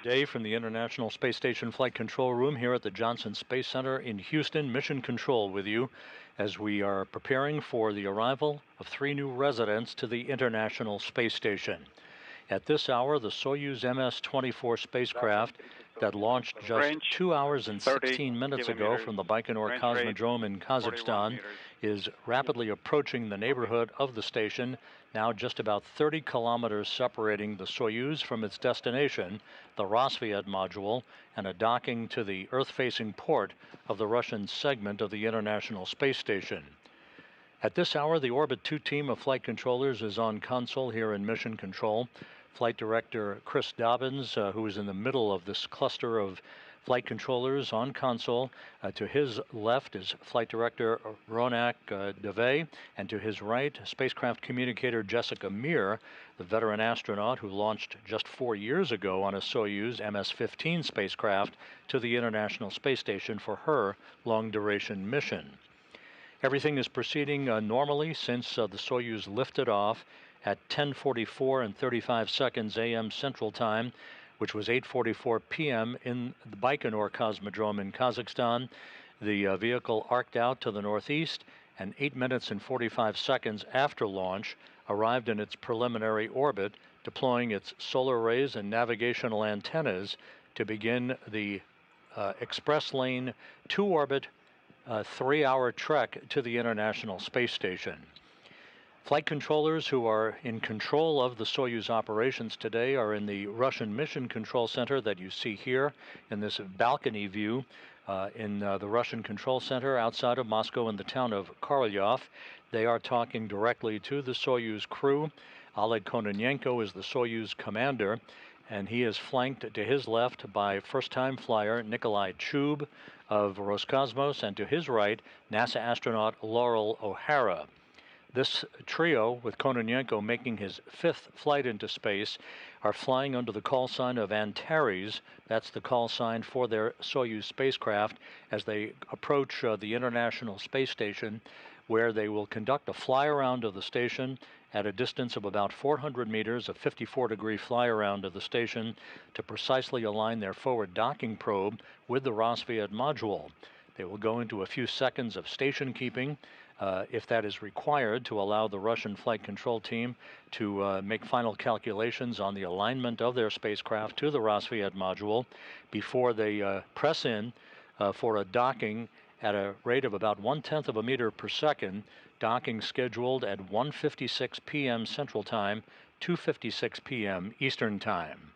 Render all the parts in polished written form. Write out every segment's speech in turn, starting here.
Day from the International Space Station Flight Control Room here at the Johnson Space Center in Houston. Mission Control with you as we are preparing for the arrival of 3 new residents to the International Space Station. At this hour, the Soyuz MS-24 spacecraft that launched just 2 hours and 16 minutes ago from the Baikonur Cosmodrome in Kazakhstan is rapidly approaching the neighborhood of the station, now just about 30 kilometers separating the Soyuz from its destination, the Rassvet module, and a docking to the Earth-facing port of the Russian segment of the International Space Station. At this hour, the Orbit 2 team of flight controllers is on console here in Mission Control. Flight Director Chris Dobbins, who is in the middle of this cluster of flight controllers on console. To his left is Flight Director Ronak Dave, and to his right, spacecraft communicator Jessica Meir, the veteran astronaut who launched just 4 years ago on a Soyuz MS-15 spacecraft to the International Space Station for her long-duration mission. Everything is proceeding normally since the Soyuz lifted off at 10:44 and 35 seconds a.m. Central Time, which was 8:44 p.m. in the Baikonur Cosmodrome in Kazakhstan. The vehicle arced out to the northeast, and 8 minutes and 45 seconds after launch, arrived in its preliminary orbit, deploying its solar arrays and navigational antennas to begin the Express Lane 2-orbit 3-hour trek to the International Space Station. Flight controllers who are in control of the Soyuz operations today are in the Russian Mission Control Center that you see here in this balcony view in the Russian Control Center outside of Moscow in the town of Korolyov. They are talking directly to the Soyuz crew. Oleg Kononenko is the Soyuz commander, and he is flanked to his left by first-time flyer Nikolai Chub of Roscosmos, and to his right, NASA astronaut Laurel O'Hara. This trio, with Kononenko making his 5th flight into space, are flying under the call sign of Antares. That's the call sign for their Soyuz spacecraft as they approach the International Space Station, where they will conduct a fly-around of the station at a distance of about 400 meters, a 54-degree fly-around of the station, to precisely align their forward docking probe with the Rassvet module. They will go into a few seconds of station keeping, if that is required, to allow the Russian flight control team to make final calculations on the alignment of their spacecraft to the Rassvet module before they press in for a docking at a rate of about 1/10 of a meter per second, docking scheduled at 1:56 p.m. Central Time, 2:56 p.m. Eastern Time.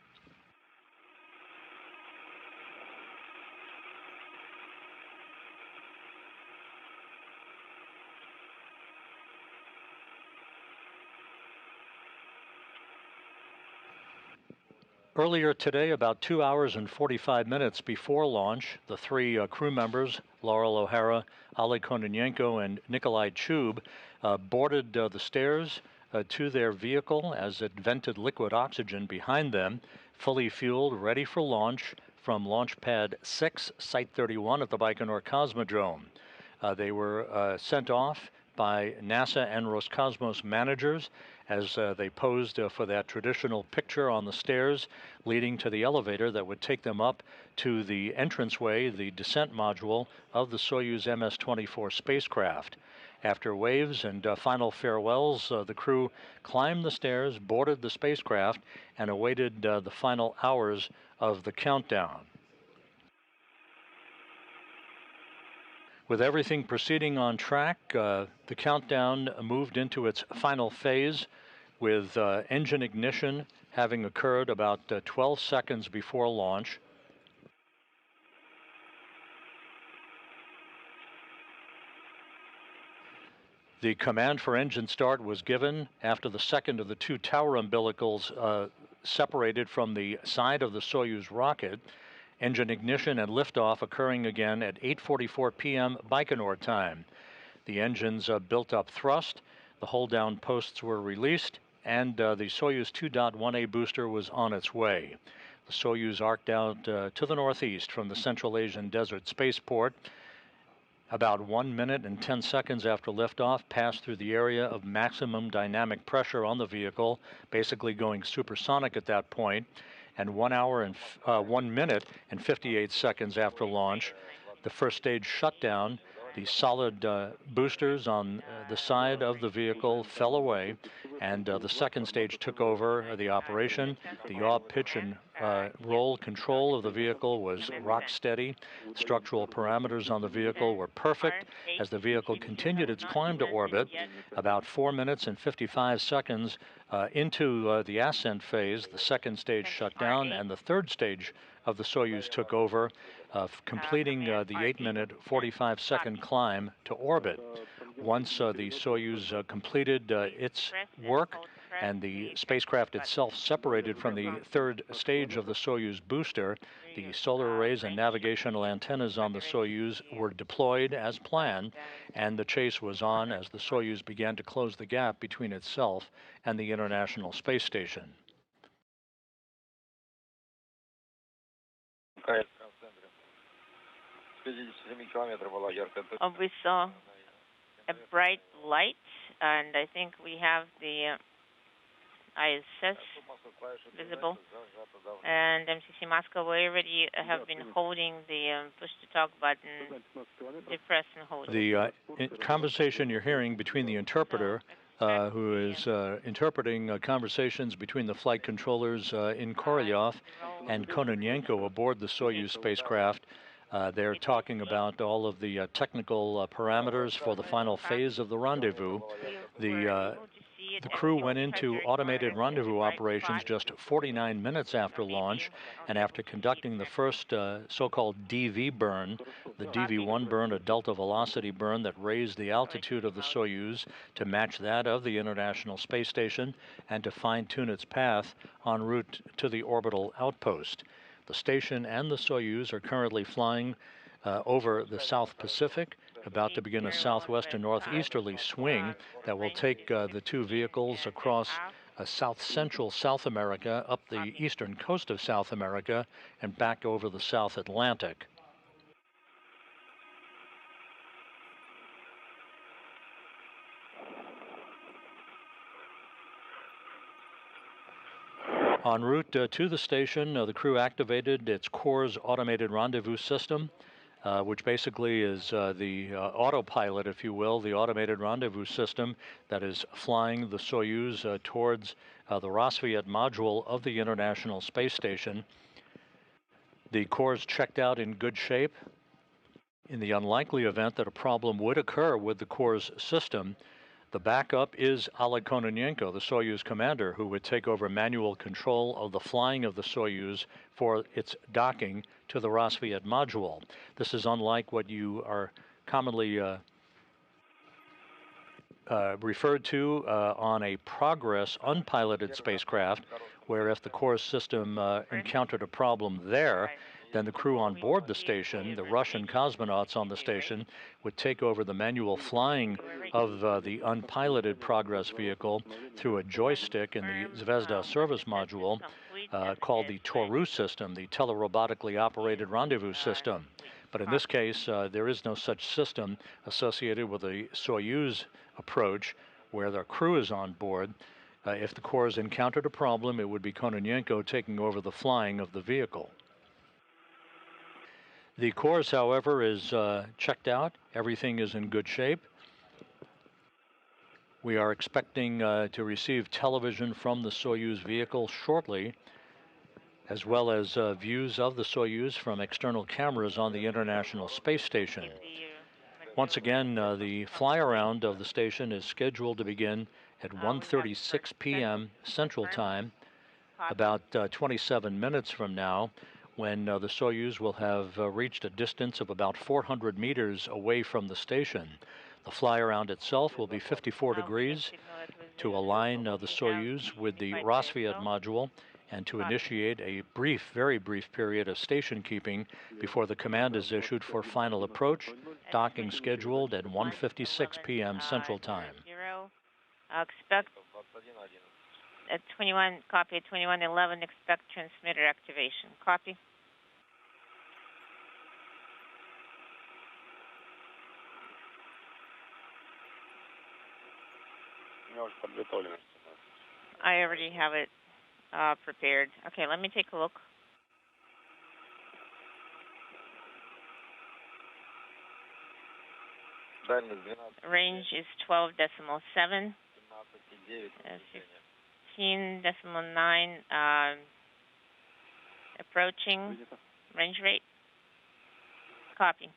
Earlier today, about 2 hours and 45 minutes before launch, the 3 crew members, Laurel O'Hara, Oleg Kononenko, and Nikolai Chub, boarded the stairs to their vehicle as it vented liquid oxygen behind them, fully fueled, ready for launch from Launch Pad 6, Site 31 at the Baikonur Cosmodrome. They were sent off by NASA and Roscosmos managers as they posed for that traditional picture on the stairs leading to the elevator that would take them up to the entranceway, the descent module of the Soyuz MS-24 spacecraft. After waves and final farewells, the crew climbed the stairs, boarded the spacecraft, and awaited the final hours of the countdown. With everything proceeding on track, the countdown moved into its final phase, with engine ignition having occurred about 12 seconds before launch. The command for engine start was given after the second of the 2 tower umbilicals separated from the side of the Soyuz rocket. Engine ignition and liftoff occurring again at 8:44 p.m. Baikonur time. The engines built up thrust, the hold-down posts were released, and the Soyuz 2.1A booster was on its way. The Soyuz arced out to the northeast from the Central Asian Desert Spaceport. About 1 minute and 10 seconds after liftoff, passed through the area of maximum dynamic pressure on the vehicle, basically going supersonic at that point, and 1 hour and 1 minute and 58 seconds after launch. The first stage shut down. The solid boosters on the side of the vehicle fell away, and the second stage took over the operation. The yaw, pitch, and roll control of the vehicle was rock steady. Structural parameters on the vehicle were perfect as the vehicle continued its climb to orbit. About 4 minutes and 55 seconds into the ascent phase, the second stage shut down, and the third stage of the Soyuz took over, completing the 8-minute, 45-second climb to orbit. Once the Soyuz completed its work and the spacecraft itself separated from the third stage of the Soyuz booster, the solar arrays and navigational antennas on the Soyuz were deployed as planned, and the chase was on as the Soyuz began to close the gap between itself and the International Space Station. We saw a bright light, and I think we have the ISS visible. And MCC Moscow, we already have been holding the push-to-talk button, depress and hold. The conversation you're hearing between the interpreter, who is interpreting conversations between the flight controllers in Korolyov and Kononenko aboard the Soyuz spacecraft. They're talking about all of the technical parameters for the final phase of the rendezvous. The crew went into automated rendezvous operations just 49 minutes after launch, and after conducting the first so-called DV burn, the DV-1 burn, a delta velocity burn that raised the altitude of the Soyuz to match that of the International Space Station and to fine-tune its path en route to the orbital outpost. The station and the Soyuz are currently flying over the South Pacific, about to begin a southwest and northeasterly swing that will take the two vehicles across south-central South America, up the eastern coast of South America, and back over the South Atlantic. En route to the station, the crew activated its CORS automated rendezvous system, which basically is the autopilot, if you will, the automated rendezvous system that is flying the Soyuz towards the Rassvet module of the International Space Station. The CORS checked out in good shape. In the unlikely event that a problem would occur with the CORS system, the backup is Oleg Kononenko, the Soyuz commander, who would take over manual control of the flying of the Soyuz for its docking to the Rassvet module. This is unlike what you are commonly referred to on a Progress unpiloted spacecraft, where if the CORS system encountered a problem there, then the crew on board the station, the Russian cosmonauts on the station, would take over the manual flying of the unpiloted Progress vehicle through a joystick in the Zvezda service module called the Toru system, the telerobotically operated rendezvous system. But in this case, there is no such system associated with the Soyuz approach where the crew is on board. If the CORS encountered a problem, it would be Kononenko taking over the flying of the vehicle. The CORS, however, is checked out. Everything is in good shape. We are expecting to receive television from the Soyuz vehicle shortly, as well as views of the Soyuz from external cameras on the International Space Station. Once again, the fly-around of the station is scheduled to begin at 1:36 p.m. Central Time, about 27 minutes from now, when the Soyuz will have reached a distance of about 400 meters away from the station. The fly-around itself will be 54 degrees to align the Soyuz with the Rassvet module and to initiate a brief, very brief period of station keeping before the command is issued for final approach, docking scheduled at 1:56 p.m. Central Time. Expect at 21, copy at 21:11, expect transmitter activation. Copy. I already have it prepared. Okay, let me take a look. Range is 12.7, 15.9, approaching range rate. Copy.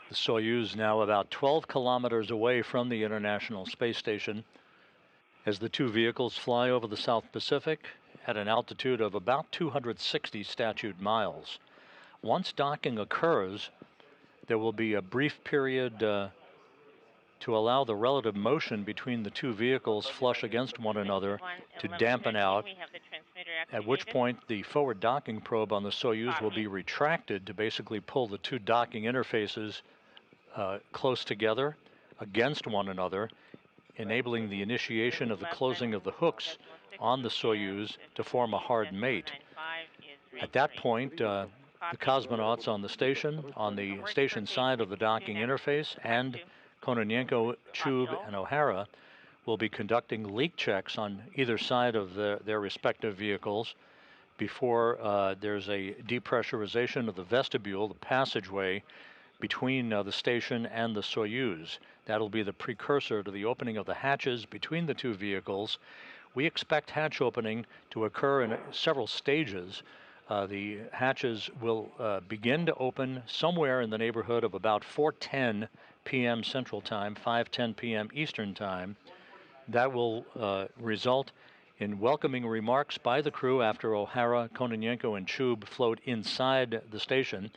The Soyuz now about 12 kilometers away from the International Space Station as the two vehicles fly over the South Pacific at an altitude of about 260 statute miles. Once docking occurs, there will be a brief period to allow the relative motion between the two vehicles flush against one another to dampen out, at which point the forward docking probe on the Soyuz will be retracted to basically pull the two docking interfaces close together against one another, enabling the initiation of the closing of the hooks on the Soyuz to form a hard mate. At that point, the cosmonauts on the station side of the docking interface, and Kononenko, Chub, and O'Hara will be conducting leak checks on either side of their respective vehicles before there's a depressurization of the vestibule, the passageway between the station and the Soyuz. That'll be the precursor to the opening of the hatches between the two vehicles. We expect hatch opening to occur in several stages. The hatches will begin to open somewhere in the neighborhood of about 4:10 p.m. Central Time, 5:10 p.m. Eastern Time. That will result in welcoming remarks by the crew after O'Hara, Kononenko, and Chub float inside the station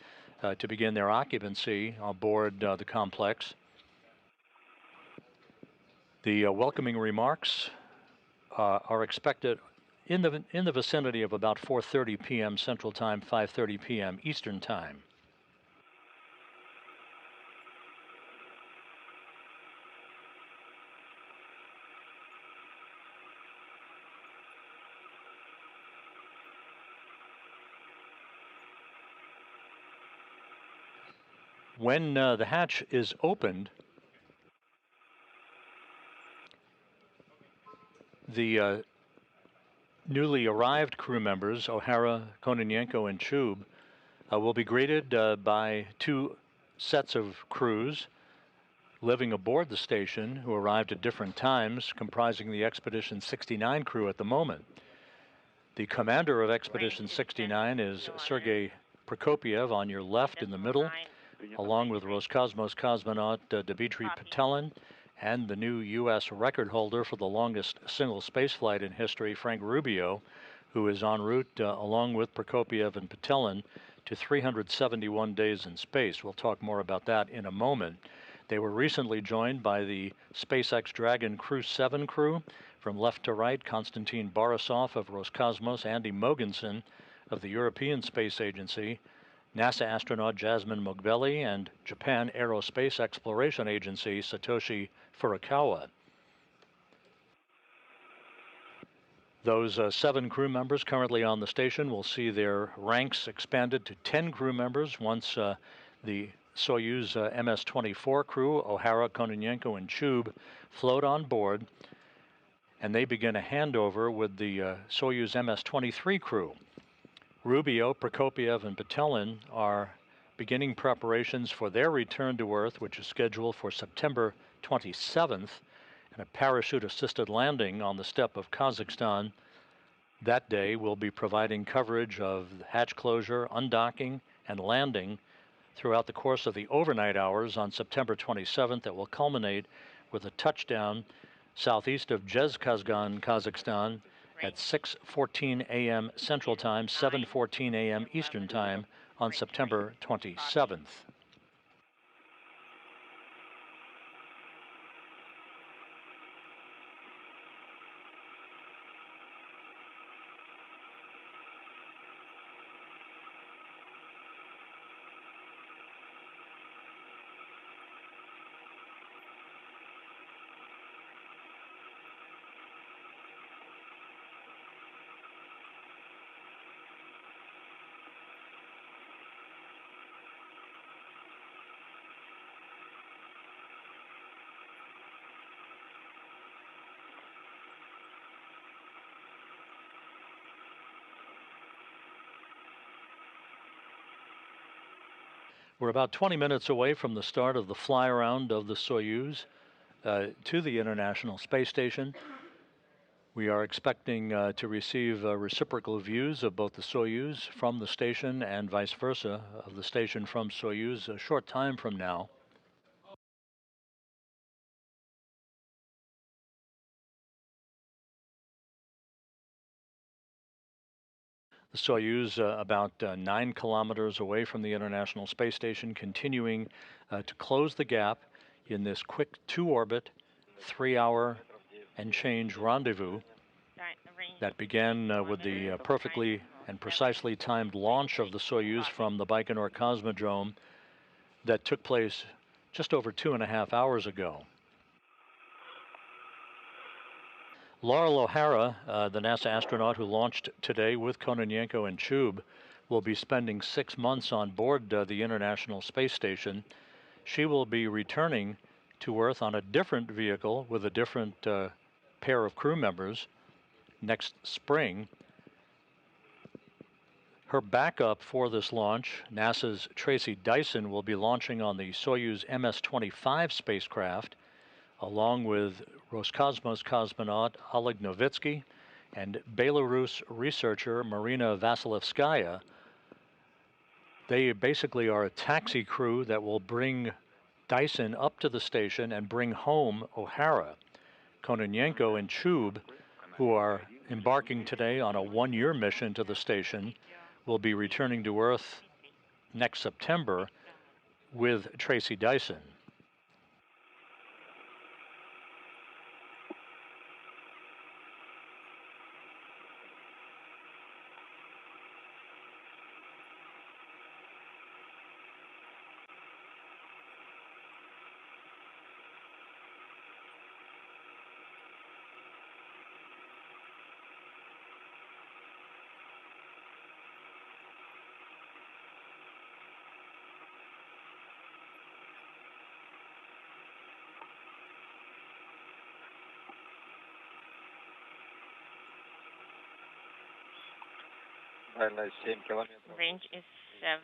to begin their occupancy aboard the complex. The welcoming remarks are expected in the vicinity of about 4:30 p.m. Central Time, 5:30 p.m. Eastern Time. When the hatch is opened, the newly arrived crew members, O'Hara, Kononenko, and Chub, will be greeted by two sets of crews living aboard the station who arrived at different times, comprising the Expedition 69 crew at the moment. The commander of Expedition 69 is Sergei Prokopiev on your left in the middle, along with Roscosmos cosmonaut Dmitry Petelin and the new U.S. record holder for the longest single spaceflight in history, Frank Rubio, who is en route along with Prokopiev and Petelin to 371 days in space. We'll talk more about that in a moment. They were recently joined by the SpaceX Dragon Crew 7 crew. From left to right, Konstantin Borisov of Roscosmos, Andy Mogensen of the European Space Agency, NASA astronaut Jasmine Mogbelli, and Japan Aerospace Exploration Agency Satoshi Furukawa. Those 7 crew members currently on the station will see their ranks expanded to 10 crew members once the Soyuz MS-24 crew, O'Hara, Kononenko, and Chub, float on board, and they begin a handover with the Soyuz MS-23 crew. Rubio, Prokopiev, and Petelin are beginning preparations for their return to Earth, which is scheduled for September 27th, and a parachute-assisted landing on the steppe of Kazakhstan. That day will be providing coverage of hatch closure, undocking, and landing throughout the course of the overnight hours on September 27th that will culminate with a touchdown southeast of Zhezkazgan, Kazakhstan at 6:14 a.m. Central Time, 7:14 a.m. Eastern Time on September 27th. We're about 20 minutes away from the start of the fly-around of the Soyuz to the International Space Station. We are expecting to receive reciprocal views of both the Soyuz from the station and vice versa of the station from Soyuz a short time from now. The Soyuz about 9 kilometers away from the International Space Station, continuing to close the gap in this quick 2-orbit, 3-hour and change rendezvous that began with the perfectly and precisely timed launch of the Soyuz from the Baikonur Cosmodrome that took place just over 2.5 hours ago. Laurel O'Hara, the NASA astronaut who launched today with Kononenko and Chub, will be spending 6 months on board the International Space Station. She will be returning to Earth on a different vehicle with a different pair of crew members next spring. Her backup for this launch, NASA's Tracy Dyson, will be launching on the Soyuz MS-25 spacecraft, along with Roscosmos cosmonaut Oleg Novitsky and Belarus researcher Marina Vasilevskaya. They basically are a taxi crew that will bring Dyson up to the station and bring home O'Hara. Kononenko and Chub, who are embarking today on a 1-year mission to the station, will be returning to Earth next September with Tracy Dyson. Range is 7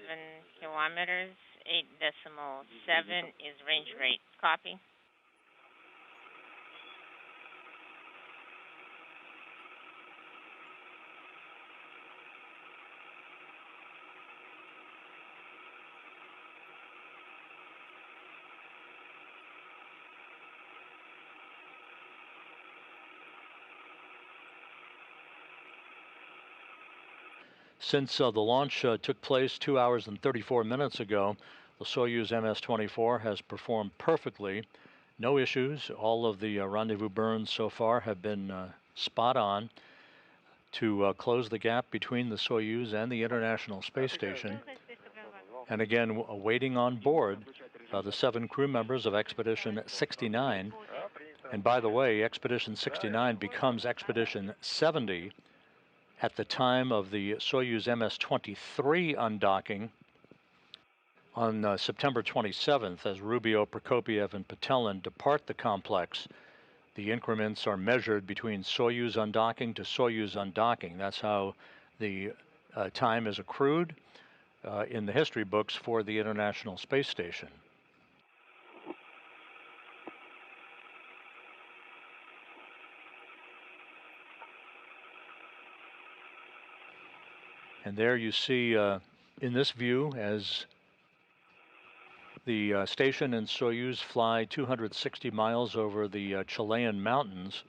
kilometers. 8.7 is range rate. Copy. Since the launch took place 2 hours and 34 minutes ago, the Soyuz MS-24 has performed perfectly. No issues. All of the rendezvous burns so far have been spot on to close the gap between the Soyuz and the International Space Station. And again, waiting on board the 7 crew members of Expedition 69. And by the way, Expedition 69 becomes Expedition 70 at the time of the Soyuz MS-23 undocking on September 27th, as Rubio, Prokopiev, and Petelin depart the complex. The increments are measured between Soyuz undocking to Soyuz undocking. That's how the time is accrued in the history books for the International Space Station. And there you see in this view, as the station and Soyuz fly 260 miles over the Chilean mountains.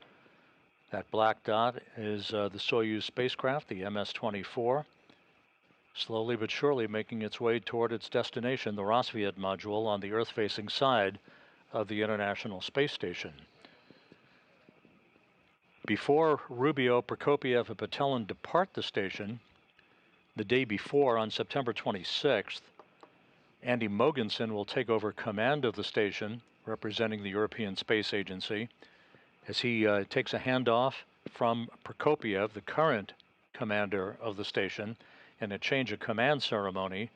That black dot is the Soyuz spacecraft, the MS-24, slowly but surely making its way toward its destination, the Rassvet module on the Earth-facing side of the International Space Station. Before Rubio, Prokopiev, and Petelin depart the station, the day before, on September 26th, Andy Mogensen will take over command of the station, representing the European Space Agency, as he takes a handoff from Prokopiev, the current commander of the station, in a change of command ceremony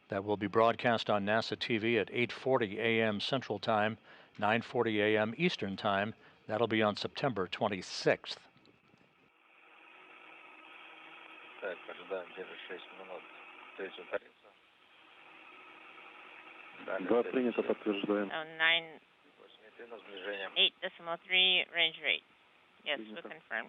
that will be broadcast on NASA TV at 8:40 a.m. Central Time, 9:40 a.m. Eastern Time. That'll be on September 26th. Да, принято, подтверждаем. 98.3 range rate. Yes, we confirm.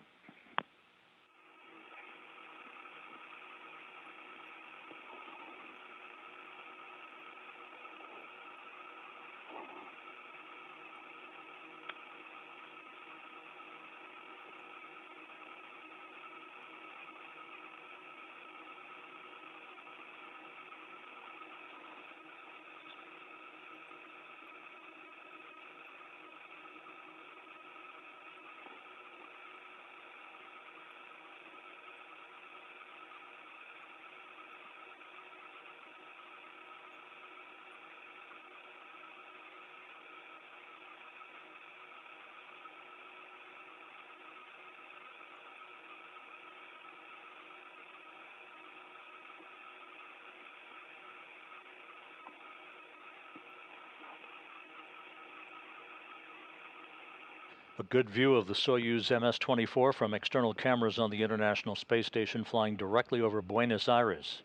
A good view of the Soyuz MS-24 from external cameras on the International Space Station flying directly over Buenos Aires.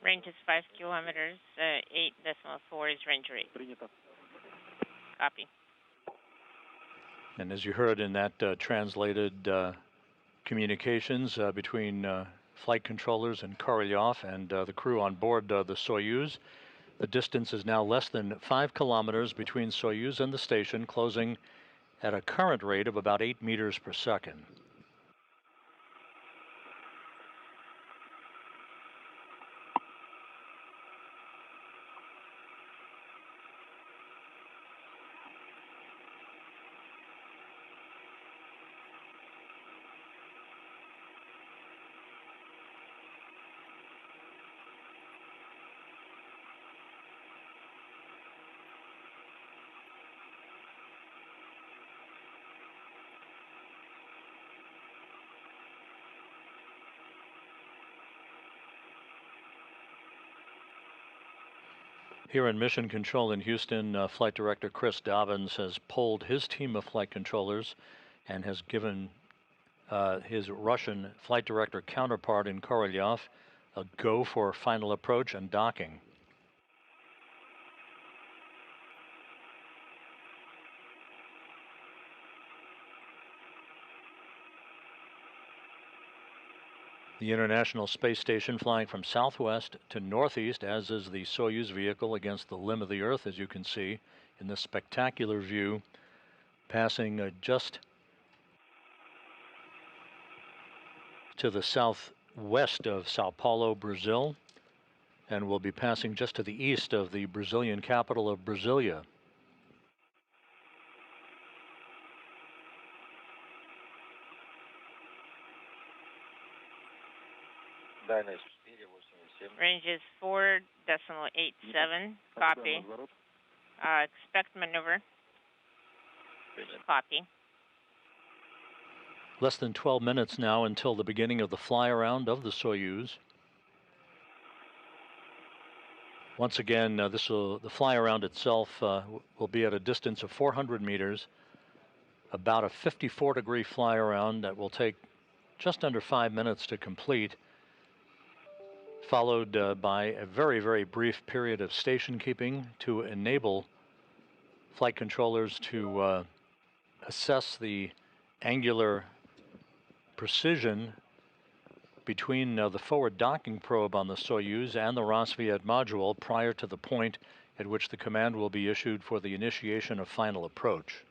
Range is 5 kilometers. 8.4 is range rate. Принято. Copy. And as you heard in that translated communications between flight controllers and Korolyov and the crew on board the Soyuz, the distance is now less than 5 kilometers between Soyuz and the station, closing at a current rate of about 8 meters per second. Here in Mission Control in Houston, Flight Director Chris Dobbins has polled his team of flight controllers and has given his Russian Flight Director counterpart in Korolyov a go for final approach and docking. The International Space Station flying from southwest to northeast, as is the Soyuz vehicle against the limb of the Earth, as you can see in this spectacular view, passing just to the southwest of Sao Paulo, Brazil, and will be passing just to the east of the Brazilian capital of Brasilia. Range is 4.87. Copy. Expect maneuver. Copy. Less than 12 minutes now until the beginning of the fly-around of the Soyuz. Once again, the fly-around itself will be at a distance of 400 meters, about a 54-degree fly-around that will take just under 5 minutes to complete, followed by a very, very brief period of station keeping to enable flight controllers to assess the angular precision between the forward docking probe on the Soyuz and the Rassvet module prior to the point at which the command will be issued for the initiation of final approach.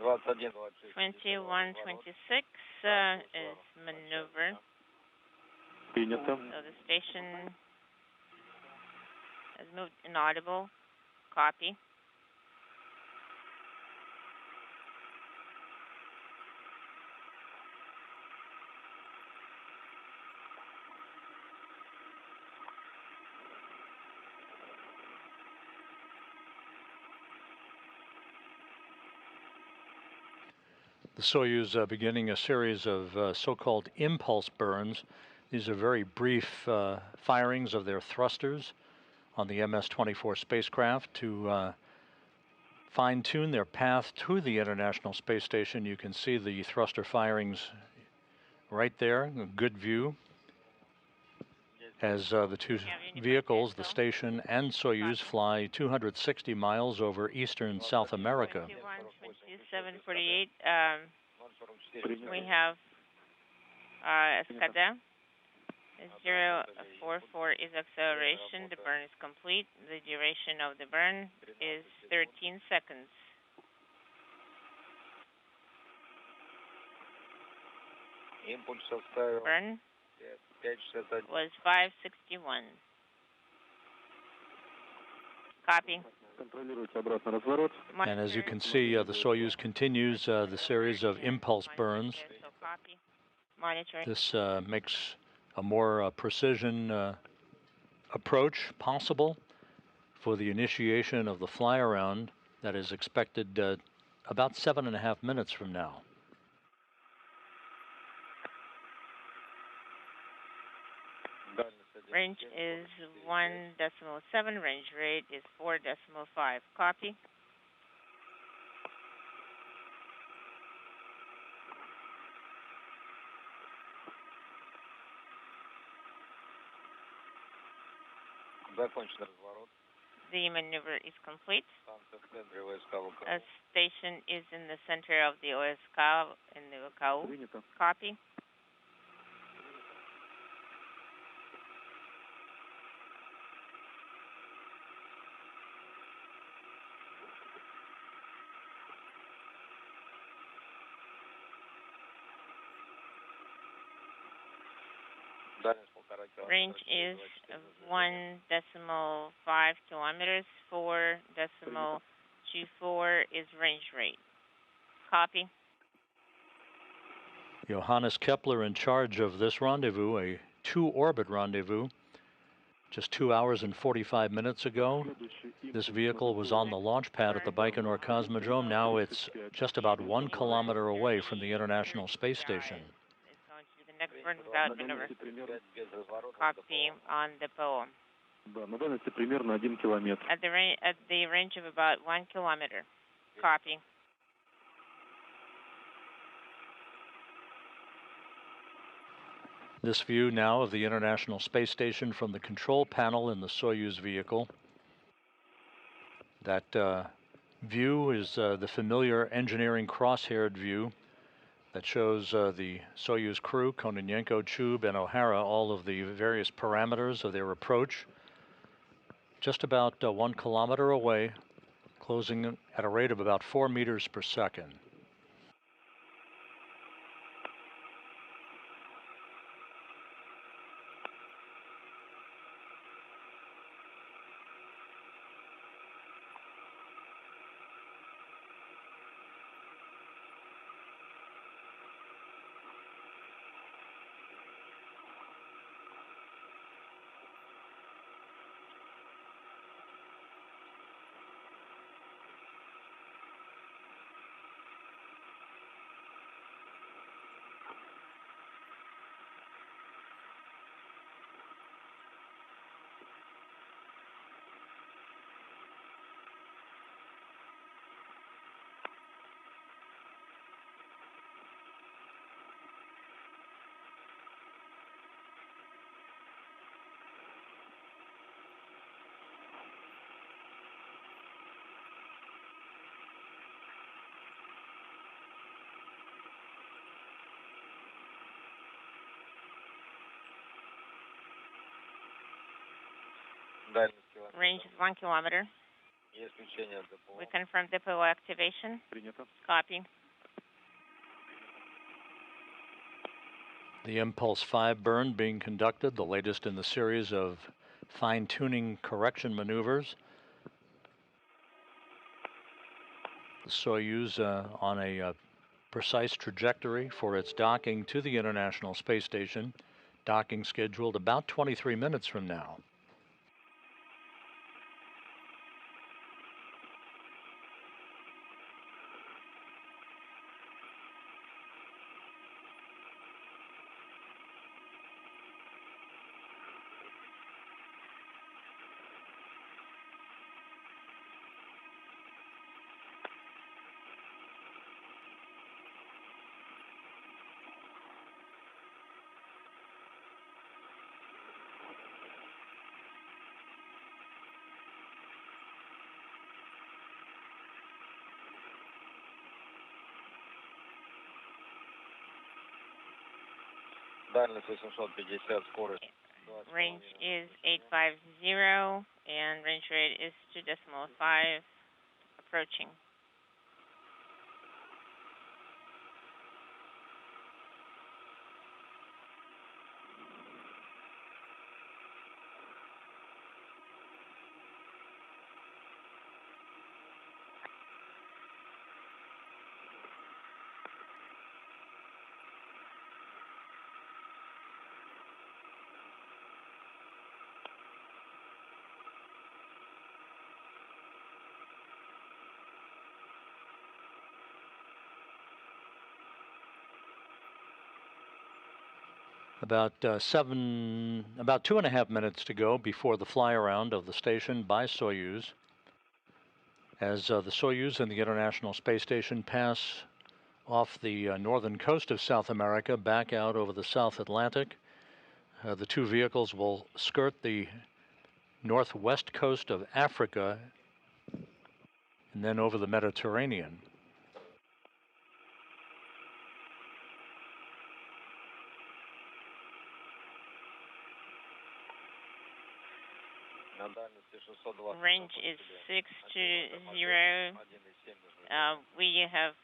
2126 is maneuver. Принято. So the station has moved inaudible. Copy. The Soyuz beginning a series of so-called impulse burns. These are very brief firings of their thrusters on the MS-24 spacecraft to fine-tune their path to the International Space Station. You can see the thruster firings right there, a good view, as the two vehicles, the station and Soyuz, fly 260 miles over eastern South America. 2748, we have Escada. 044 is acceleration. The burn is complete. The duration of the burn is 13 seconds. Burn was 561. Copy. And as you can see, the Soyuz continues the series of impulse burns. This makes a more precision approach possible for the initiation of the fly-around that is expected about 7.5 minutes from now. Range is 1.7, range rate is 4.5. Copy. The maneuver is complete. A station is in the center of the OSK in the OKU. Copy. Range is 1.5 kilometers. 4.24 is range rate. Copy. Johannes Kepler in charge of this rendezvous, a 2-orbit rendezvous. Just 2 hours and 45 minutes ago, this vehicle was on the launch pad at the Baikonur Cosmodrome. Now it's just about 1 kilometer away from the International Space Station. It's going to do the next burn without maneuver. Copy on the poem. At the range of about 1 kilometer. Copy. This view now of the International Space Station from the control panel in the Soyuz vehicle. That view is the familiar engineering cross-haired view that shows the Soyuz crew, Kononenko, Chub, and O'Hara, all of the various parameters of their approach. Just about 1 kilometer away, closing at a rate of about 4 meters per second. Range is 1 kilometer. We confirm depot activation. Принято. Copy. The Impulse 5 burn being conducted, the latest in the series of fine-tuning correction maneuvers. The Soyuz on a precise trajectory for its docking to the International Space Station. Docking scheduled about 23 minutes from now. Дальность 850, скорость. Range is 850, and range rate is 2.5, approaching. About 2.5 minutes to go before the fly around of the station by Soyuz. As the Soyuz and the International Space Station pass off the northern coast of South America back out over the South Atlantic, the two vehicles will skirt the northwest coast of Africa and then over the Mediterranean. Range is 620. We have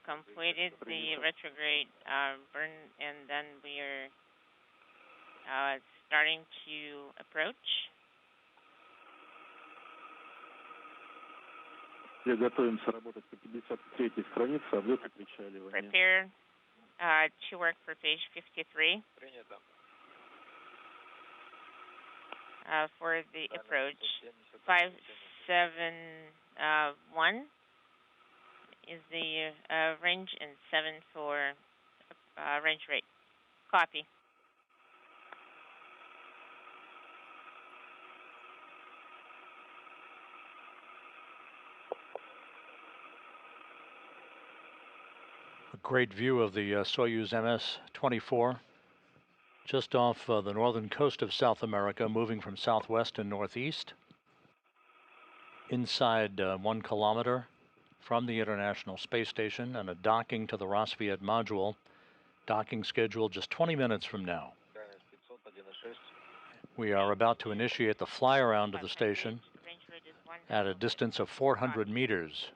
completed the retrograde burn, and then we are starting to approach. Готовимся работать по 53-й странице, облет и причаливание. Prepare to work for page 53. For the approach. 571 is the range, and 7 for range rate. Copy. A great view of the Soyuz MS-24. Just off the northern coast of South America, moving from southwest and northeast. Inside 1 kilometer from the International Space Station, and a docking to the Rassvet module. Docking scheduled just 20 minutes from now. We are about to initiate the fly around of the station at a distance of 400 meters.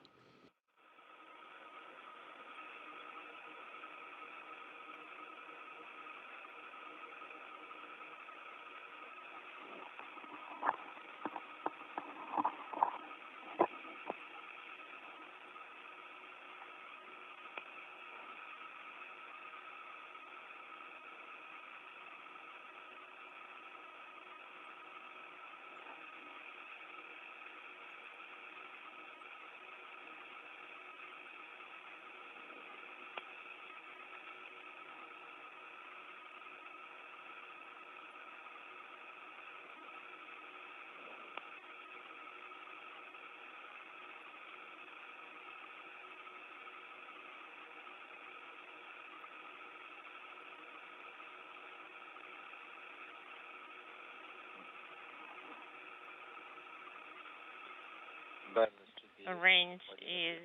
Range is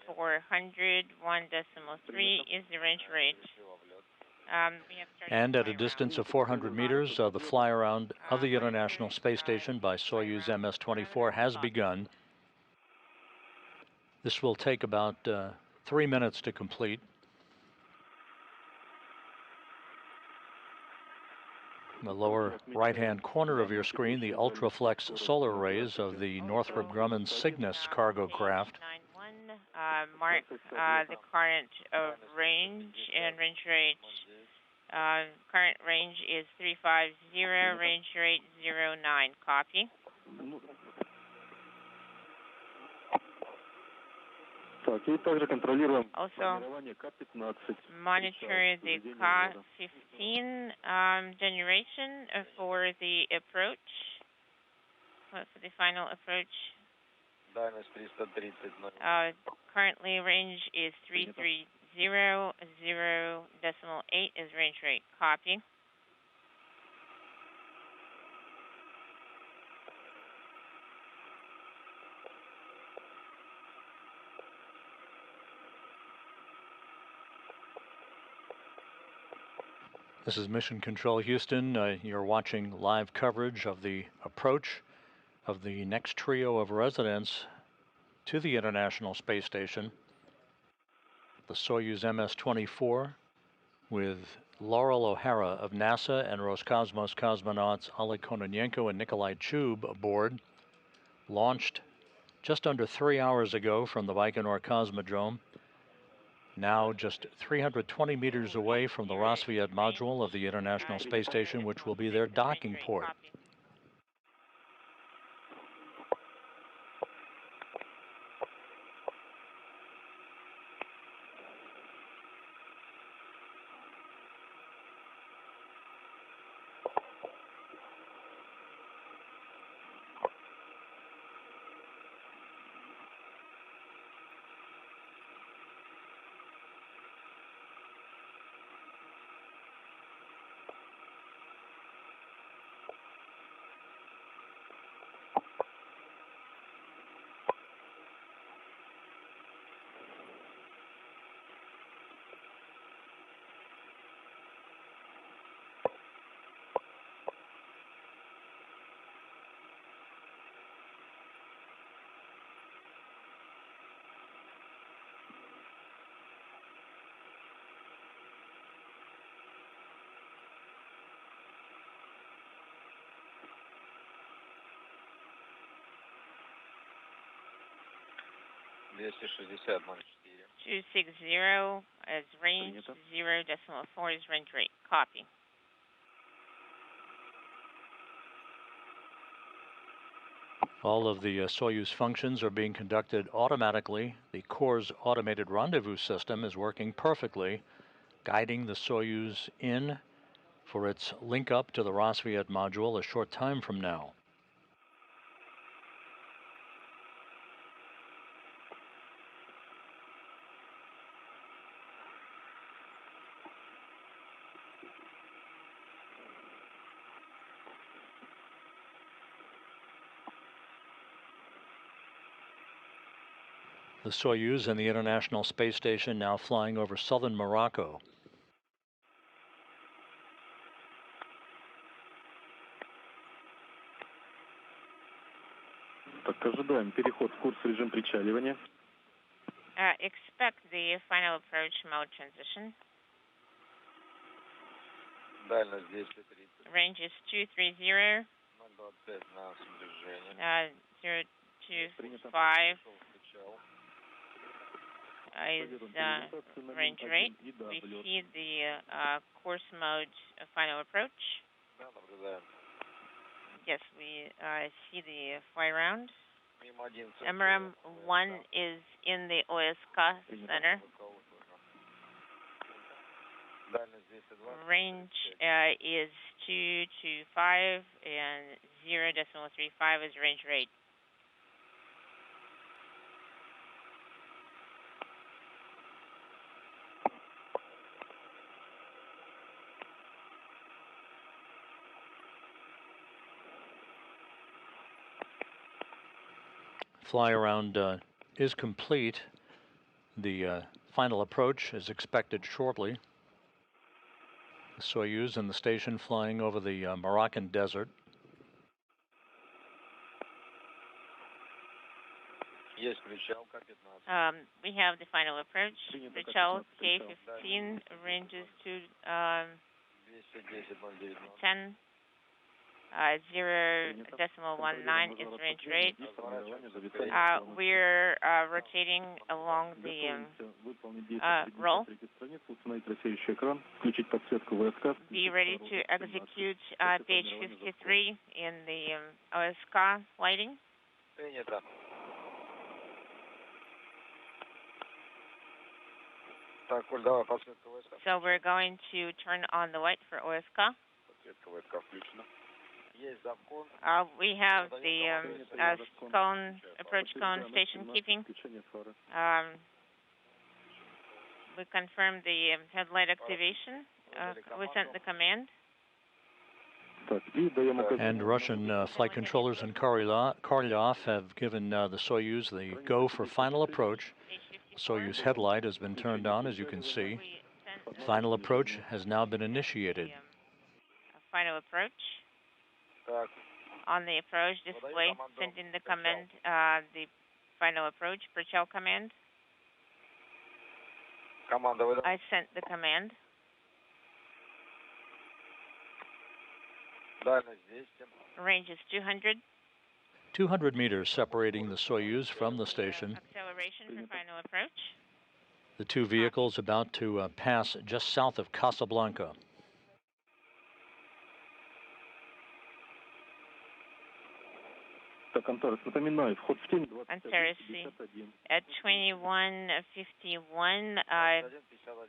400, 1.3 is the range rate. And at a distance of 400 meters, the fly around of the International Space Station by Soyuz MS-24 has begun. This will take about 3 minutes to complete. In the lower right-hand corner of your screen, the Ultraflex solar arrays of the Northrop Grumman Cygnus cargo craft. 91, mark the current range and range rate. Current range is 350, range rate 09. Copy. Also, monitor the Ka-15 generation for the approach, for the final approach. Currently, range is 330, 0.8 is range rate. Copy. This is Mission Control Houston. You're watching live coverage of the approach of the next trio of residents to the International Space Station. The Soyuz MS-24 with Laurel O'Hara of NASA and Roscosmos cosmonauts Oleg Kononenko and Nikolai Chub aboard, launched just under 3 hours ago from the Baikonur Cosmodrome. Now just 320 meters away from the Rassvet module of the International Space Station, which will be their docking port. Two 260 as range, 0.4 is range rate. Copy. All of the Soyuz functions are being conducted automatically. The Core's automated rendezvous system is working perfectly, guiding the Soyuz in for its link up to the Rassvet module a short time from now. The Soyuz and the International Space Station now flying over southern Morocco. Expect the final approach mode transition. Range is 230, 025 is range rate. We see the course mode final approach. Yes, we see the fly round. MRM-1 is in the OSK center. Range is 225 and 0.35 is range rate. Fly around is complete. The final approach is expected shortly. The Soyuz and the station flying over the Moroccan desert. We have the final approach. Причал K-15 ranges to 10. 0.19 is range rate. We're rotating along the roll. Be ready to execute page 53 in the OSK lighting. So we're going to turn on the light for OSK. We have the approach cone station keeping. We confirmed the headlight activation. We sent the command. And Russian flight controllers in Korolyov have given the Soyuz the go for final approach. Soyuz headlight has been turned on, as you can see. Final approach has now been initiated. Final approach. On the approach display, sending the command, the final approach, Причал command. I sent the command. Range is 200. 200 meters separating the Soyuz from the station. Acceleration for final approach. The two vehicles about to pass just south of Casablanca. Antares at 21:51,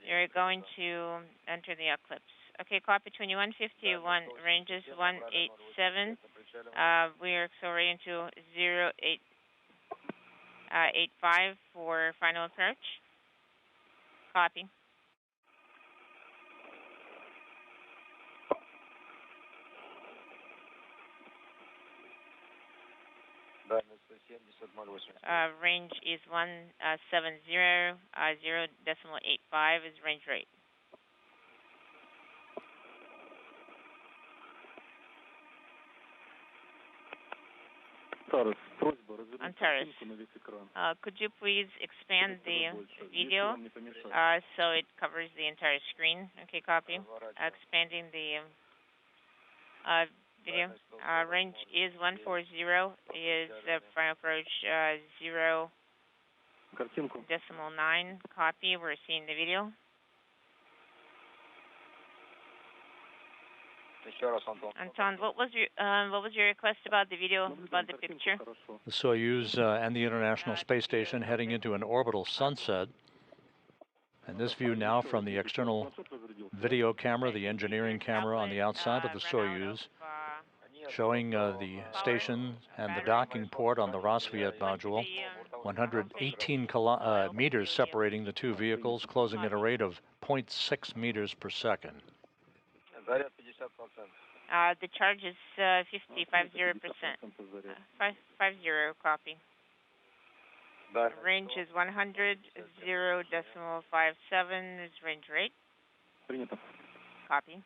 you're going to enter the eclipse. Okay, copy 21:51, ranges 187. We are accelerating to 0.85 for final approach. Copy. Range is 170, 0.85 is range rate. Antares, could you please expand the video so it covers the entire screen? Okay, copy. Expanding the video. Range is 140, is final approach 0.9. Copy. We're seeing the video. Anton, what was your request about the video, about the picture? The Soyuz and the International Space Station heading into an orbital sunset. And this view now from the external video camera, the engineering camera on the outside of the Soyuz, showing the station and the docking port on the Rassvet module. 118 meters separating the two vehicles, closing at a rate of 0.6 meters per second. The charge is 50%. 50 copy. Range is 100, 0.57 is range rate. Copy.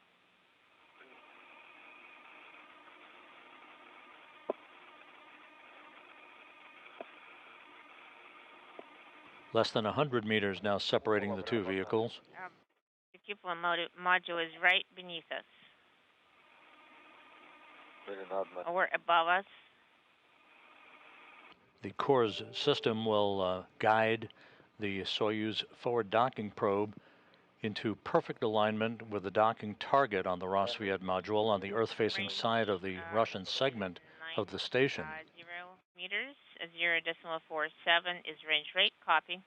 Less than 100 meters now separating the two vehicles. The cupola module is right beneath us. Or above us. The CORS system will guide the Soyuz forward docking probe into perfect alignment with the docking target on the Rassvet module on the Earth-facing side of the Russian segment of the station. 0 meters, 0.47 is range rate. Copy.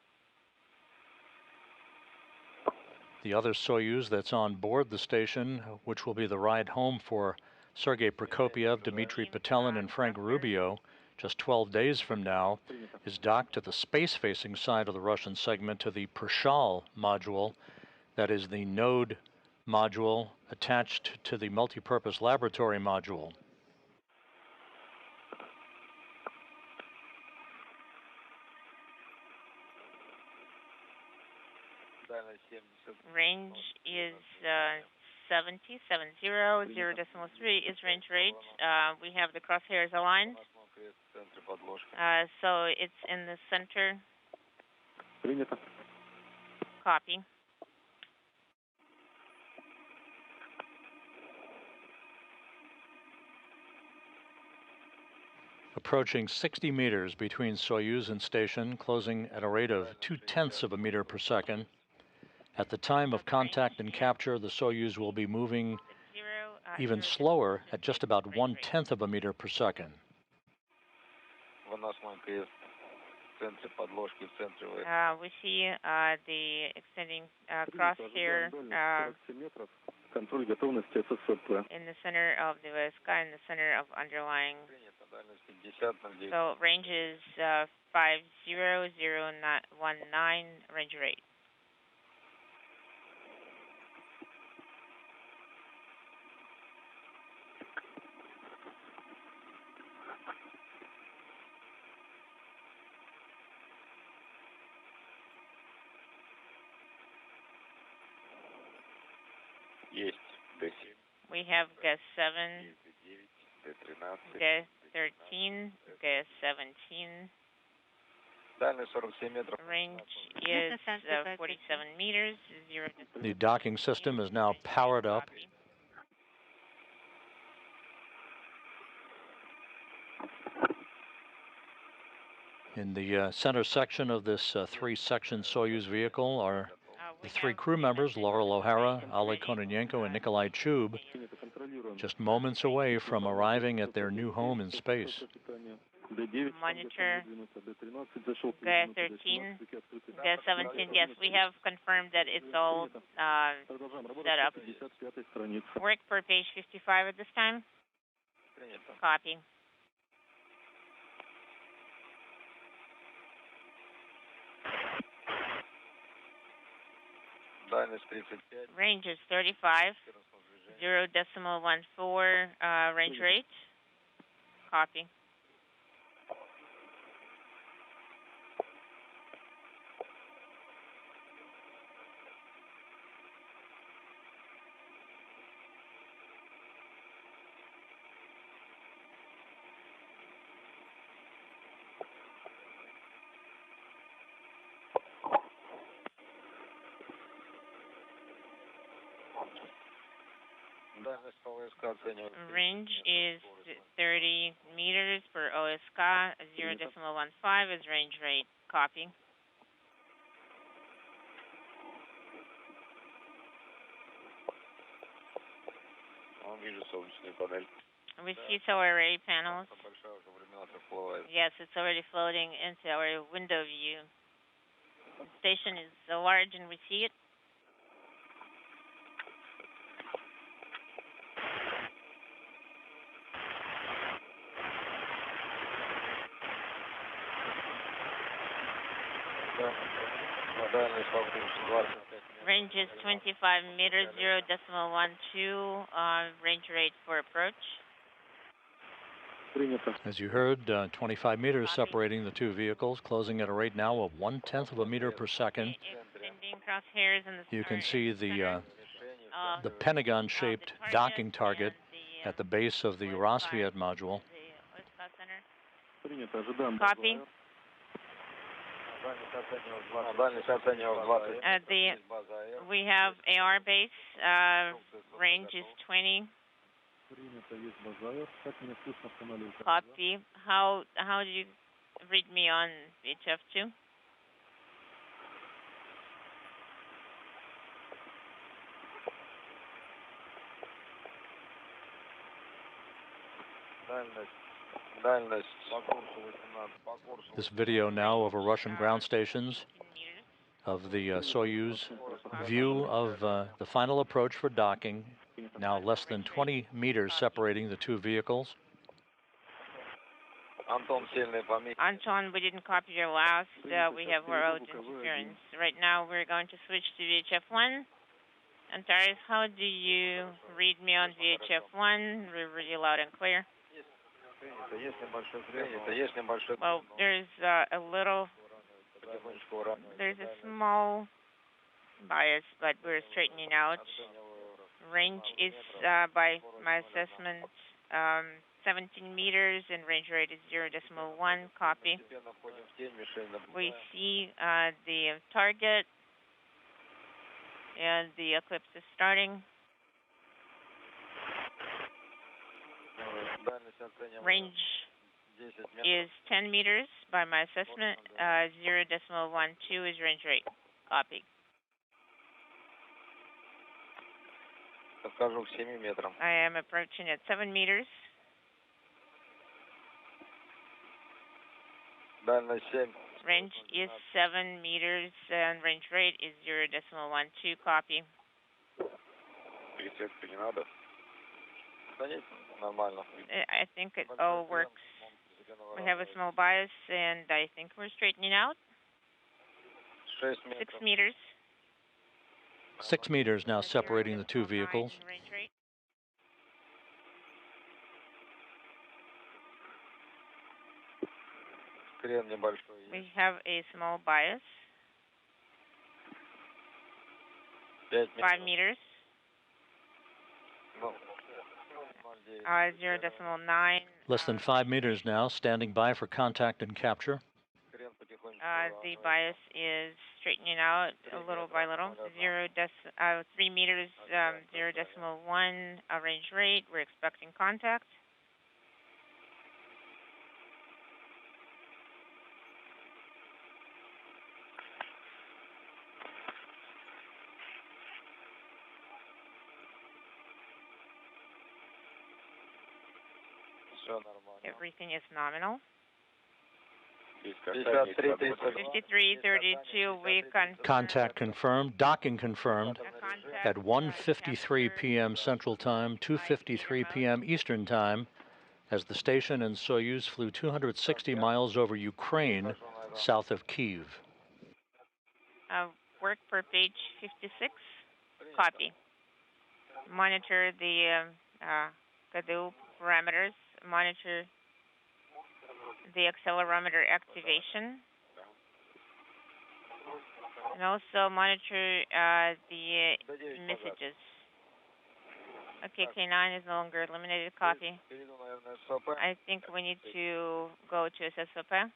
The other Soyuz that's on board the station, which will be the ride home for Sergei Prokopyev, Dmitry Petelin, and Frank Rubio, just 12 days from now, is docked to the space-facing side of the Russian segment to the Prishal module, that is the node module attached to the multipurpose laboratory module. Range is 0.3 is range rate. We have the crosshairs aligned. So it's in the center. Принято. Copy. Approaching 60 meters between Soyuz and station, closing at a rate of 0.2 of a meter per second. At the time of contact and capture, the Soyuz will be moving even slower at just about 1/10 of a meter per second. We see the extending crosshair in the center of the VSK, in the center of underlying. So range is 50019, range rate. We have gas 7, gas 13, gas 17. Range is 47 meters, 0 to The docking system is now powered up. In the center section of this three-section Soyuz vehicle are the three crew members, Laurel O'Hara, Oleg Kononenko, and Nikolai Chub, just moments away from arriving at their new home in space. Monitor gas 13, gas 17. Yes, we have confirmed that it's all set up. Work for page 55 at this time. Copy. Range is 35, 0.14 range rate. Copy. Range is 30 meters per OSK, 0.15 is range rate. Copy. We see solar array panels. Yes, it's already floating into our window view. The station is so large and we see it. Range is 25 meters, 0.12, range rate for approach. As you heard, 25 meters separating the two vehicles, closing at a rate now of 1/10 of a meter per second. You can see the pentagon-shaped docking target at the base of the Rosviet module. Copy. We have AR base, range is 20. Copy. How do you read me on VHF2? This video now over Russian ground stations of the Soyuz view of the final approach for docking, now less than 20 meters separating the two vehicles. Anton, we didn't copy your last. We have road interference. Right now we're going to switch to VHF1. Antares, how do you read me on VHF1? We're really loud and clear. Well, there's there's a small bias, but we're straightening out. Range is, by my assessment, 17 meters and range rate is 0.1. Copy. We see the target and the eclipse is starting. Range is 10 meters by my assessment. 0.12 is range rate. Copy. I am approaching at 7 meters. Range is 7 meters and range rate is 0.12. Copy. I think it all works. We have a small bias and I think we're straightening out. 6 meters. 6 meters now separating the two vehicles. Range rate. We have a small bias. 5 meters. 0.9. Less than 5 meters now, standing by for contact and capture. The bias is straightening out little by little. 3 meters, 0.1 range rate. We're expecting contact. Everything is nominal. 53:32. We confirm. Contact confirmed. Docking confirmed at 1:53 p.m. Central Time, 2:53 p.m. Eastern Time, as the station and Soyuz flew 260 miles over Ukraine, south of Kyiv. Work per page 56. Copy. Monitor the KDU parameters. Monitor the accelerometer activation. And also monitor the messages. Okay, K9 is no longer eliminated. Copy. I think we need to go to SSOP.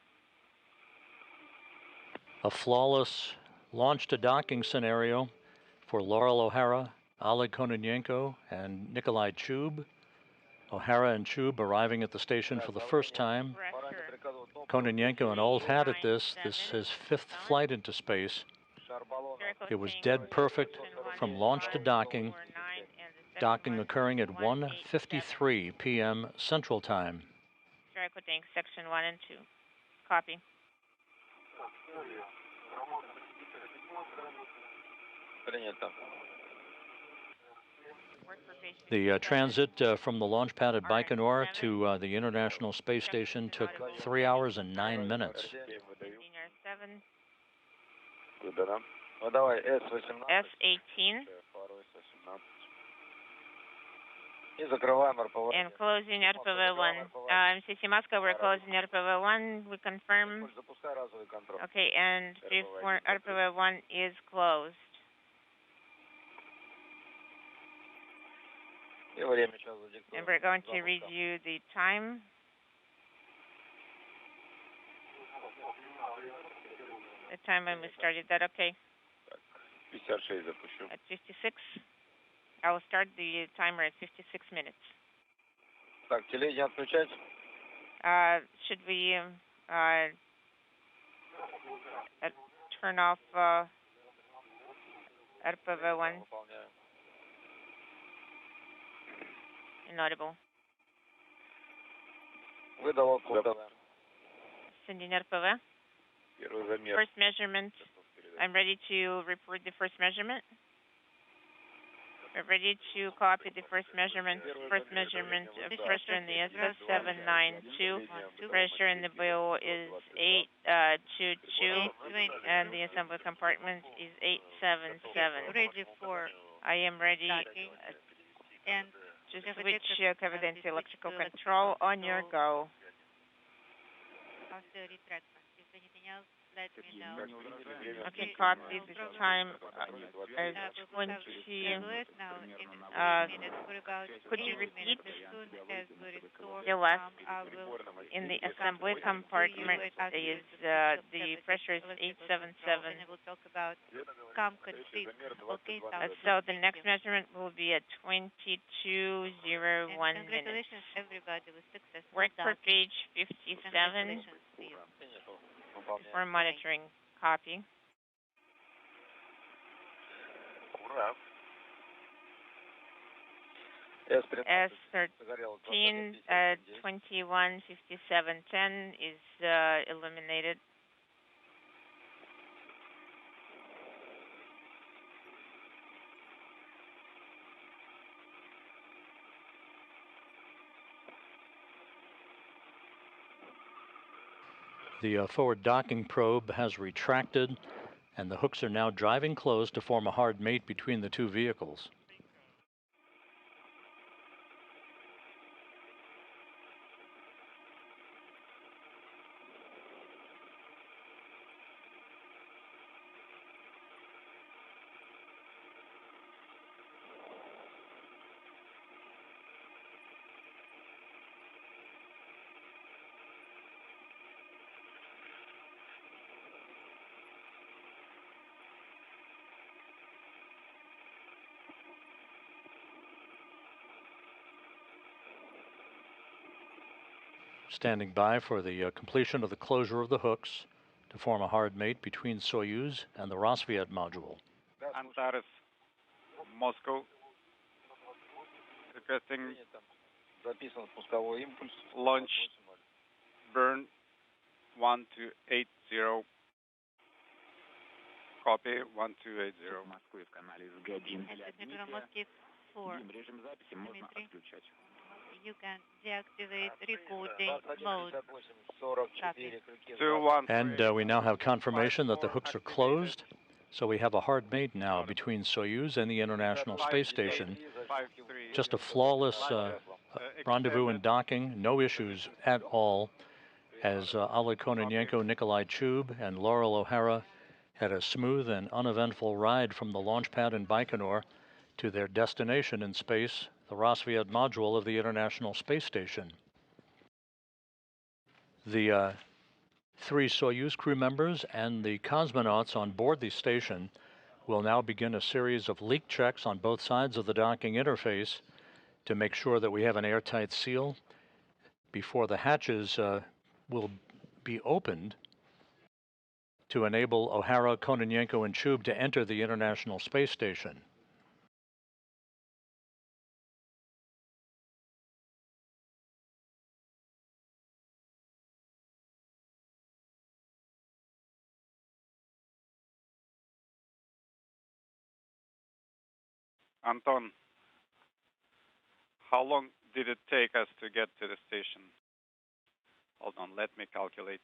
A flawless launch to docking scenario for Laurel O'Hara, Oleg Kononenko, and Nikolai Chub. O'Hara and Chub arriving at the station for the first time. Kononenko, an old hat at this. This is his 5th flight into space. It was dead perfect from launch to docking. Docking occurring at 1:53 p.m. Central Time. Tank section 1 and 2. Copy. The transit from the launch pad at Baikonur to the International Space Station took 3 hours and 9 minutes. S18. And closing RPV-1. MCC Moscow, we're closing RPV-1. We confirm. Okay, and before RPV-1 is closed. And we're going to read you the time. The time when we started that, okay. At 56. I will start the timer at 56 minutes. Should we turn off RPV-1? Inaudible. Sending RPV. First measurement. I'm ready to report the first measurement. We're ready to copy the first measurement. First measurement of pressure in the SS 792. Pressure in the BO is 822, and the assembly compartment is 877. Ready for. I am ready And to switch Kavidensi electrical control on your go. after retractment. If anything else, let me know. Okay, copy. This time as 20. Now, in Uh, minutes, for about could you 8 minutes, repeat? as soon as we restore The last in the assembly compartment is the pressure is 877. And we'll talk about CAM config. Okay, So the next measurement will be at 22:01 minutes. Congratulations, everybody, with success. Work for page 57 Congratulations to you. for monitoring. Copy. S13 21:57:10 is eliminated. The forward docking probe has retracted, and the hooks are now driving close to form a hard mate between the two vehicles. Standing by for the completion of the closure of the hooks to form a hard mate between Soyuz and the Rassvet module. Antares, Moscow, requesting launch burn 1280. Copy 1280. And Moscow 4. Dmitry, you can deactivate recording mode. Copy. 213. And we now have confirmation that the hooks are closed, so we have a hard mate now between Soyuz and the International Space Station. Just a flawless rendezvous and docking, no issues at all, as Oleg Kononenko, Nikolai Chub, and Laurel O'Hara had a smooth and uneventful ride from the launch pad in Baikonur to their destination in space, the Rassvet module of the International Space Station. The 3 Soyuz crew members and the cosmonauts on board the station will now begin a series of leak checks on both sides of the docking interface to make sure that we have an airtight seal before the hatches will be opened to enable O'Hara, Kononenko, and Chub to enter the International Space Station. Anton, how long did it take us to get to the station? Hold on, let me calculate.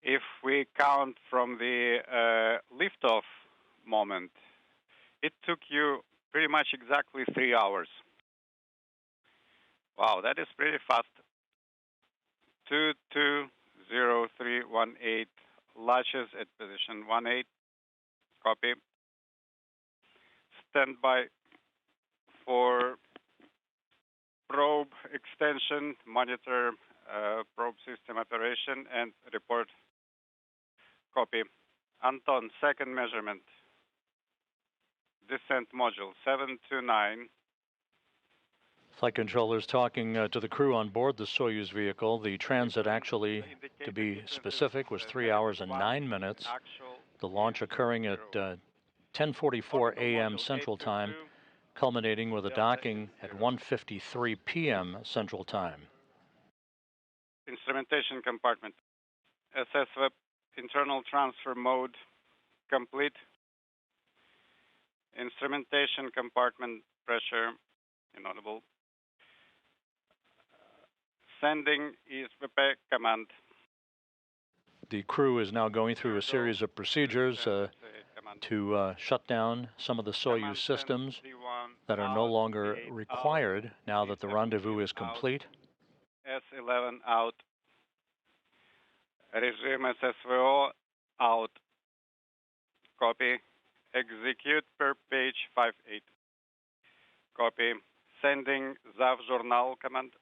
If we count from the liftoff moment, it took you pretty much exactly 3 hours. Wow, that is pretty fast. 220318, latches at position 18. Copy. Stand by for probe extension, monitor probe system operation, and report. Copy. Anton, second measurement. Descent module 729. Flight controllers talking to the crew on board the Soyuz vehicle. The transit actually, to be specific, was 3 hours and 9 minutes. The launch occurring at 10:44 a.m. Central Time, culminating with a docking at 1:53 p.m. Central Time. Instrumentation compartment. SSWEP internal transfer mode complete. Instrumentation compartment pressure inaudible. Sending ESVP command. The crew is now going through a series of procedures to shut down some of the Soyuz systems that are no longer required now that the rendezvous is complete. S11 out. Regime SSVO out. Copy. Execute per page 58. Copy. Sending ZAV journal command.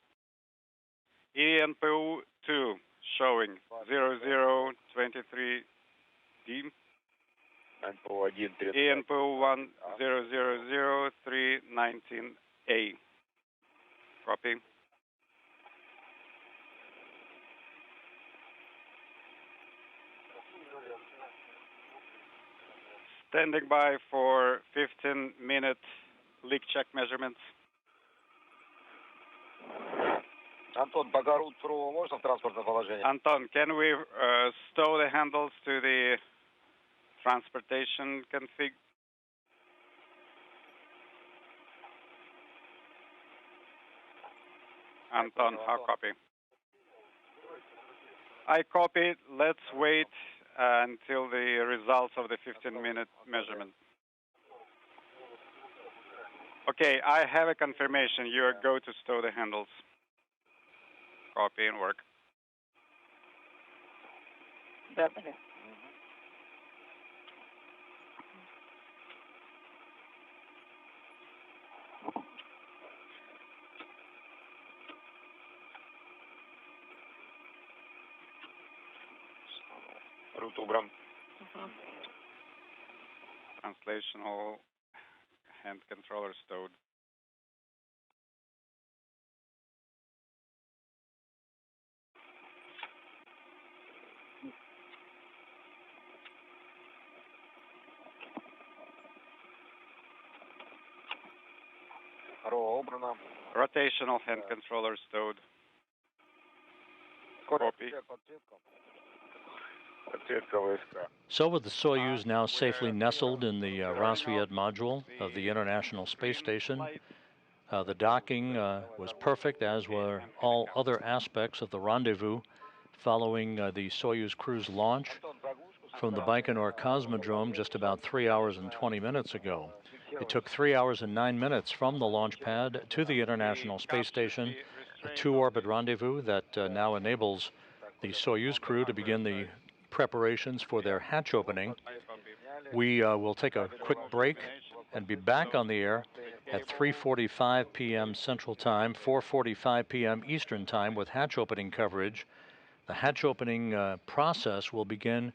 ENPU 2 showing 0023D. ENPU 1 000319A. Copy. Standing by for 15-minute leak check measurements. Антон, пока рут сурового можно в транспортное положение? Anton, can we stow the handles to the transportation config? Anton, how copy? I copy. Let's wait until the results of the 15-minute measurement. Okay, I have a confirmation. You are go to stow the handles. Copy and work. Рут убран. Translational hand controller stowed. РО убрано. Rotational hand controller stowed. Copy. Подсветка ВСК. So with the Soyuz now safely nestled in the Rassvet module of the International Space Station, the docking was perfect, as were all other aspects of the rendezvous following the Soyuz crew's launch from the Baikonur Cosmodrome just about 3 hours and 20 minutes ago. It took 3 hours and 9 minutes from the launch pad to the International Space Station, a two-orbit rendezvous that now enables the Soyuz crew to begin the preparations for their hatch opening. We will take a quick break and be back on the air at 3:45 p.m. Central Time, 4:45 p.m. Eastern Time with hatch opening coverage. The hatch opening process will begin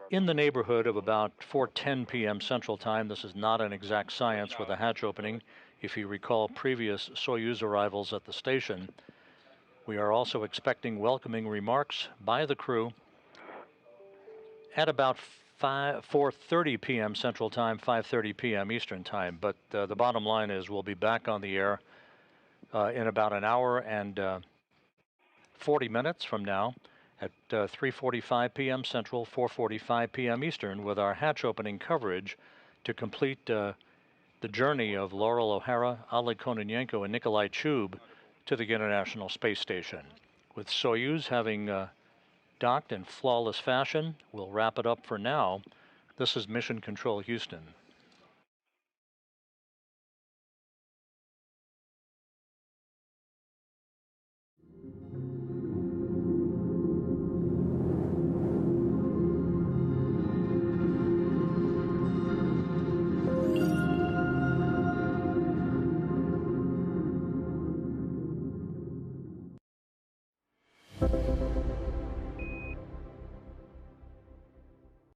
in the neighborhood of about 4:10 p.m. Central Time. This is not an exact science with a hatch opening. If you recall previous Soyuz arrivals at the station, we are also expecting welcoming remarks by the crew at about 4:30 p.m. Central Time, 5:30 p.m. Eastern Time. But the bottom line is we'll be back on the air in about an hour and 40 minutes from now at 3:45 p.m. Central, 4:45 p.m. Eastern with our hatch opening coverage to complete the journey of Laurel O'Hara, Oleg Kononenko, and Nikolai Chub to the International Space Station. With Soyuz having docked in flawless fashion, we'll wrap it up for now. This is Mission Control Houston.